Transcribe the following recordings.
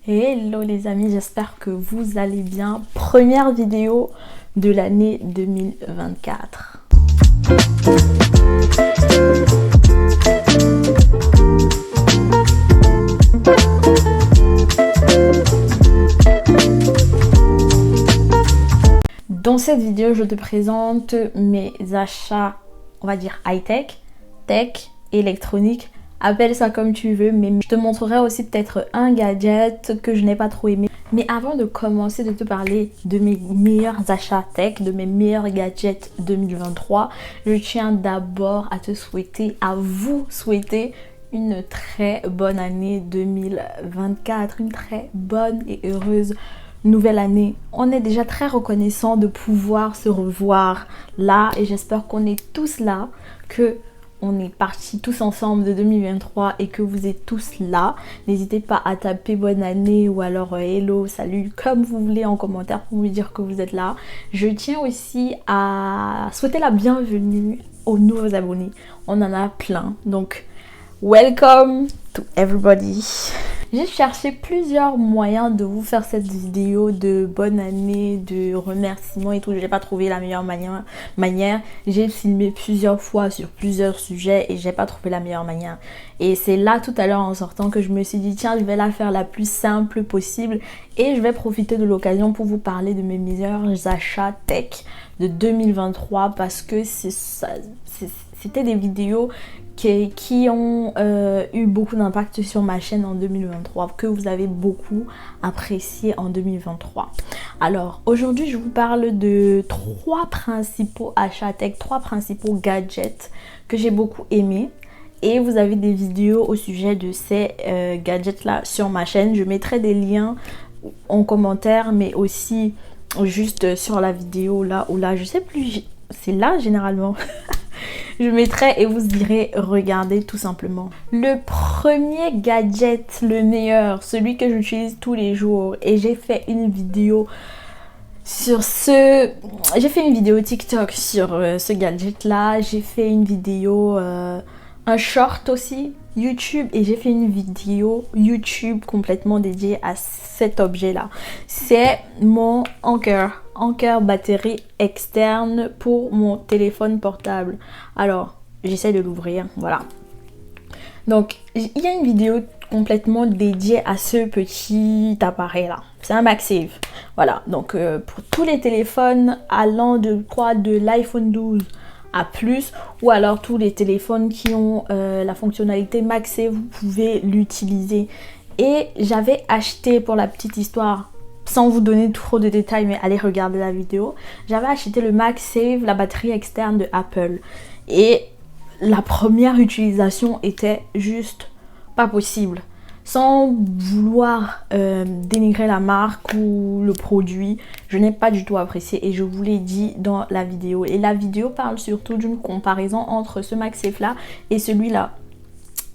Hello les amis, j'espère que vous allez bien. Première vidéo de l'année 2024. Dans cette vidéo, je te présente mes achats, on va dire high-tech, tech, électronique. Appelle ça comme tu veux, mais je te montrerai aussi peut-être un gadget que je n'ai pas trop aimé. Mais avant de commencer de te parler de mes meilleurs achats tech, de mes meilleurs gadgets 2023, je tiens d'abord à te souhaiter, à vous souhaiter une très bonne année 2024, une très bonne et heureuse nouvelle année. On est déjà très reconnaissant de pouvoir se revoir là et j'espère qu'on est tous là, que on est partis tous ensemble de 2023 et que vous êtes tous là. N'hésitez pas à taper bonne année ou alors hello, salut, comme vous voulez en commentaire pour me dire que vous êtes là. Je tiens aussi à souhaiter la bienvenue aux nouveaux abonnés. On en a plein, donc welcome to everybody. J'ai cherché plusieurs moyens de vous faire cette vidéo de bonne année, de remerciements et tout. Je n'ai pas trouvé la meilleure manière. J'ai filmé plusieurs fois sur plusieurs sujets et j'ai pas trouvé la meilleure manière. Et c'est là tout à l'heure en sortant que je me suis dit tiens, je vais la faire la plus simple possible et je vais profiter de l'occasion pour vous parler de mes meilleurs achats tech de 2023 parce que c'était des vidéos qui ont eu beaucoup d'impact sur ma chaîne en 2023, que vous avez beaucoup apprécié en 2023. Alors aujourd'hui je vous parle de trois principaux achats tech, trois principaux gadgets que j'ai beaucoup aimés. Et vous avez des vidéos au sujet de ces gadgets là sur ma chaîne. Je mettrai des liens en commentaire mais aussi juste sur la vidéo là ou là, je sais plus, c'est là généralement. Je mettrai et vous direz regardez tout simplement. Le premier gadget, le meilleur, celui que j'utilise tous les jours et j'ai fait une vidéo sur j'ai fait une vidéo TikTok sur ce gadget là, j'ai fait une vidéo un short aussi YouTube et j'ai fait une vidéo YouTube complètement dédiée à cet objet là. C'est mon Anker batterie externe pour mon téléphone portable. Alors j'essaie de l'ouvrir, voilà. Donc il y a une vidéo complètement dédiée à ce petit appareil là. C'est un MagSafe, voilà. Donc pour tous les téléphones allant de l'iPhone 12 à plus, ou alors tous les téléphones qui ont la fonctionnalité MagSafe, vous pouvez l'utiliser. Et j'avais acheté, pour la petite histoire, sans vous donner trop de détails, mais allez regarder la vidéo, j'avais acheté le MagSafe, la batterie externe de Apple. Et la première utilisation était juste pas possible. Sans vouloir dénigrer la marque ou le produit, je n'ai pas du tout apprécié et je vous l'ai dit dans la vidéo. Et la vidéo parle surtout d'une comparaison entre ce MagSafe là et celui-là.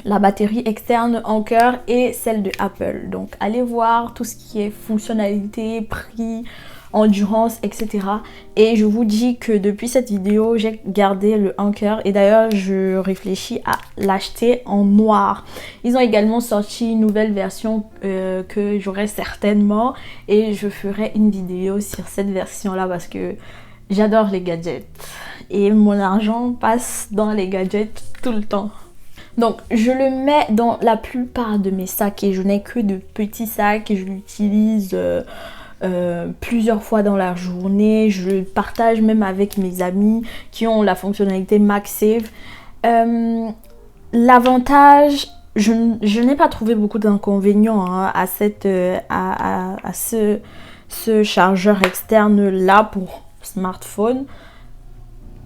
La batterie externe Anker et celle de Apple. Donc allez voir tout ce qui est fonctionnalité, prix, endurance, etc. Et je vous dis que depuis cette vidéo j'ai gardé le Anker et d'ailleurs je réfléchis à l'acheter en noir. Ils ont également sorti une nouvelle version que j'aurai certainement et je ferai une vidéo sur cette version là parce que j'adore les gadgets et mon argent passe dans les gadgets tout le temps. Donc je le mets dans la plupart de mes sacs et je n'ai que de petits sacs et je l'utilise plusieurs fois dans la journée. Je le partage même avec mes amis qui ont la fonctionnalité MagSafe. L'avantage, je n'ai pas trouvé beaucoup d'inconvénients hein, à ce chargeur externe là pour smartphone.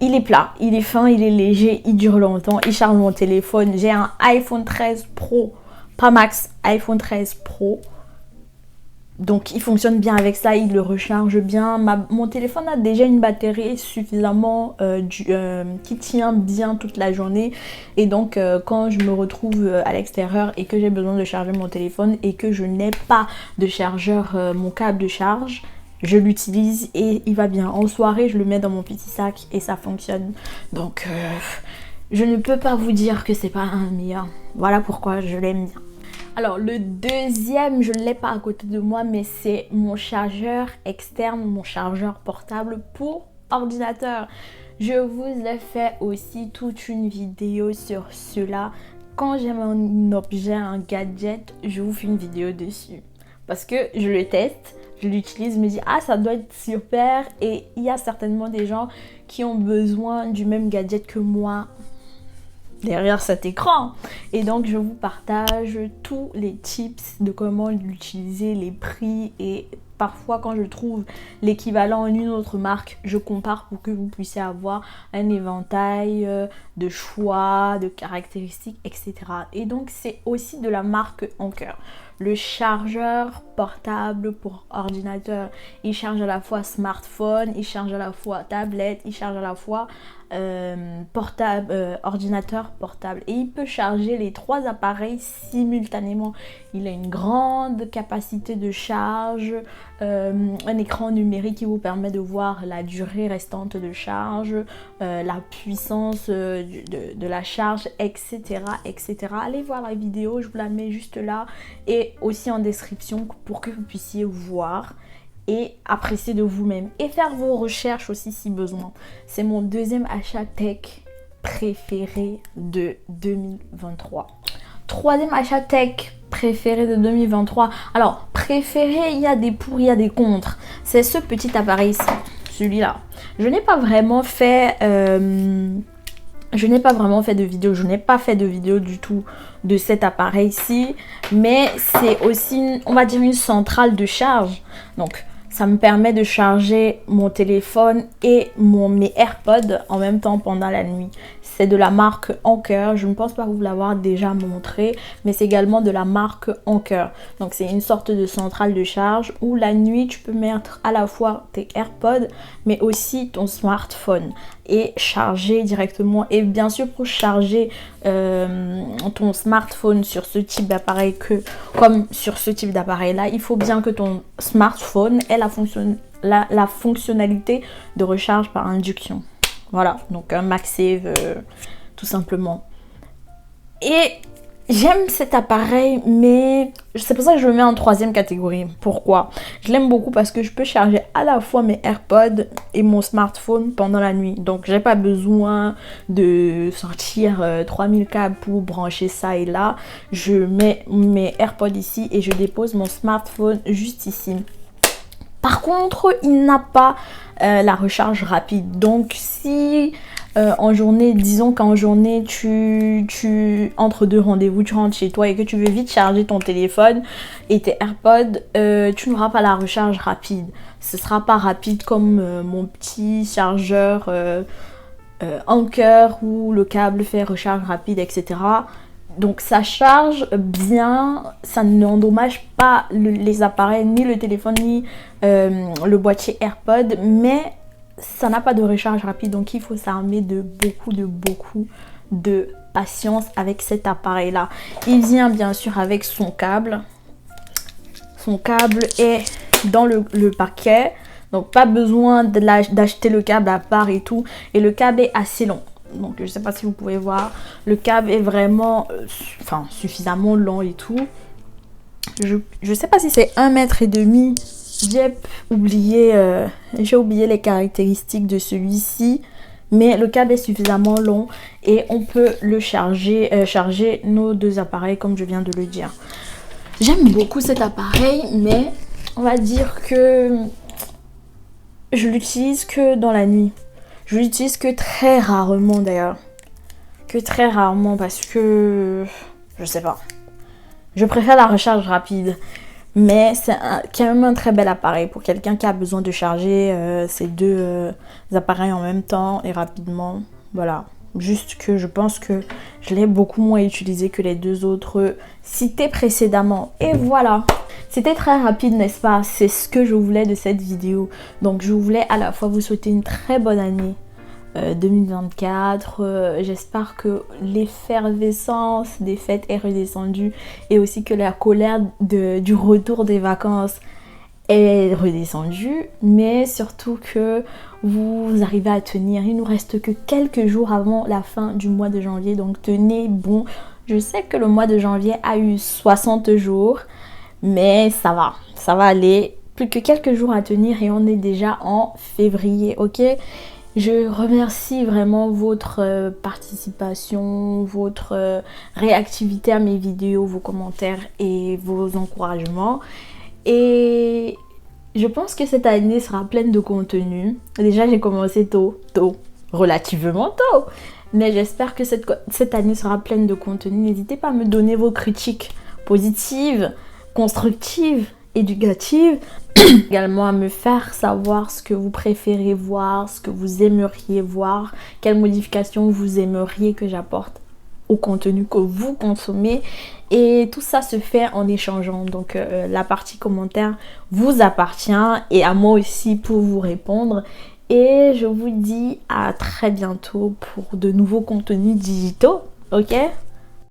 Il est plat, il est fin, il est léger, il dure longtemps, il charge mon téléphone. J'ai un iPhone 13 Pro, pas Max, iPhone 13 Pro. Donc il fonctionne bien avec ça, il le recharge bien. Mon téléphone a déjà une batterie suffisamment qui tient bien toute la journée. Et donc quand je me retrouve à l'extérieur et que j'ai besoin de charger mon téléphone et que je n'ai pas de chargeur, mon câble de charge, je l'utilise et il va bien. En soirée, je le mets dans mon petit sac et ça fonctionne. Donc, je ne peux pas vous dire que c'est pas un meilleur. Voilà pourquoi je l'aime bien. Alors le deuxième, je ne l'ai pas à côté de moi, mais c'est mon chargeur externe, mon chargeur portable pour ordinateur. Je vous ai fait aussi toute une vidéo sur cela. Quand j'aime un objet, un gadget, je vous fais une vidéo dessus. Parce que je le teste, je l'utilise, je me dis ah ça doit être super, et il y a certainement des gens qui ont besoin du même gadget que moi derrière cet écran, et donc je vous partage tous les tips de comment l'utiliser, les prix, et parfois quand je trouve l'équivalent en une autre marque, je compare pour que vous puissiez avoir un éventail de choix, de caractéristiques, etc. Et donc c'est aussi de la marque Anker. Le chargeur portable pour ordinateur, il charge à la fois smartphone, il charge à la fois tablette, il charge à la fois ordinateur portable, et il peut charger les 3 appareils simultanément. Il a une grande capacité de charge, un écran numérique qui vous permet de voir la durée restante de charge, la puissance de la charge, etc., etc. Allez voir la vidéo, je vous la mets juste là et aussi en description pour que vous puissiez voir et apprécier de vous-même et faire vos recherches aussi si besoin. C'est mon deuxième achat tech préféré de 2023. Troisième achat tech préféré de 2023. Alors, préféré, il y a des pour, il y a des contre. C'est ce petit appareil ici, celui-là. Je n'ai pas vraiment fait de vidéo, je n'ai pas fait de vidéo du tout de cet appareil-ci, mais c'est aussi, on va dire, une centrale de charge. Donc, ça me permet de charger mon téléphone et mes AirPods en même temps pendant la nuit. C'est de la marque Anker, je ne pense pas vous l'avoir déjà montré, mais c'est également de la marque Anker. Donc c'est une sorte de centrale de charge où la nuit tu peux mettre à la fois tes AirPods mais aussi ton smartphone et charger directement. Et bien sûr, pour charger ton smartphone sur ce type d'appareil, comme sur ce type d'appareil là, il faut bien que ton smartphone ait la fonctionnalité de recharge par induction. Voilà, donc un MagSafe tout simplement. Et j'aime cet appareil, mais c'est pour ça que je le mets en troisième catégorie. Pourquoi? Je l'aime beaucoup parce que je peux charger à la fois mes AirPods et mon smartphone pendant la nuit. Donc j'ai pas besoin de sortir 3000 câbles pour brancher ça et là. Je mets mes AirPods ici et je dépose mon smartphone juste ici. Par contre, il n'a pas la recharge rapide. Donc si en journée, disons qu'en journée tu entre deux rendez-vous, tu rentres chez toi et que tu veux vite charger ton téléphone et tes AirPods, tu n'auras pas la recharge rapide. Ce sera pas rapide comme mon petit chargeur Anker où le câble fait recharge rapide, etc. Donc ça charge bien, ça n'endommage pas les appareils, ni le téléphone, ni le boîtier AirPod, mais ça n'a pas de recharge rapide, donc il faut s'armer de beaucoup de patience avec cet appareil là. Il vient bien sûr avec son câble est dans le paquet, donc pas besoin d'acheter le câble à part et tout, et le câble est assez long. Donc je sais pas si vous pouvez voir, le câble est vraiment suffisamment long et tout. Je sais pas si c'est 1,5 m. J'ai oublié les caractéristiques de celui-ci, mais le câble est suffisamment long et on peut le charger nos deux appareils comme je viens de le dire. J'aime beaucoup cet appareil, mais on va dire que je l'utilise que dans la nuit. Je l'utilise que très rarement d'ailleurs. Que très rarement parce que... je sais pas. Je préfère la recharge rapide. Mais c'est quand même un très bel appareil pour quelqu'un qui a besoin de charger ces deux appareils en même temps et rapidement. Voilà. Juste que je pense que je l'ai beaucoup moins utilisé que les deux autres cités précédemment. Et voilà. C'était très rapide, n'est-ce pas? C'est ce que je voulais de cette vidéo. Donc je voulais à la fois vous souhaiter une très bonne année 2024. J'espère que l'effervescence des fêtes est redescendue et aussi que la colère du retour des vacances est redescendue, mais surtout que vous arrivez à tenir. Il nous reste que quelques jours avant la fin du mois de janvier, donc tenez bon Je sais que le mois de janvier a eu 60 jours, mais ça va aller. Plus que quelques jours à tenir et on est déjà en février, ok? Je remercie vraiment votre participation, votre réactivité à mes vidéos, vos commentaires et vos encouragements. Et je pense que cette année sera pleine de contenu. Déjà, j'ai commencé tôt, relativement tôt. Mais j'espère que cette année sera pleine de contenu. N'hésitez pas à me donner vos critiques positives, constructives, éducatives. Également à me faire savoir ce que vous préférez voir, ce que vous aimeriez voir, quelles modifications vous aimeriez que j'apporte au contenu que vous consommez. Et tout ça se fait en échangeant. Donc la partie commentaire vous appartient et à moi aussi pour vous répondre. Et je vous dis à très bientôt pour de nouveaux contenus digitaux. Ok?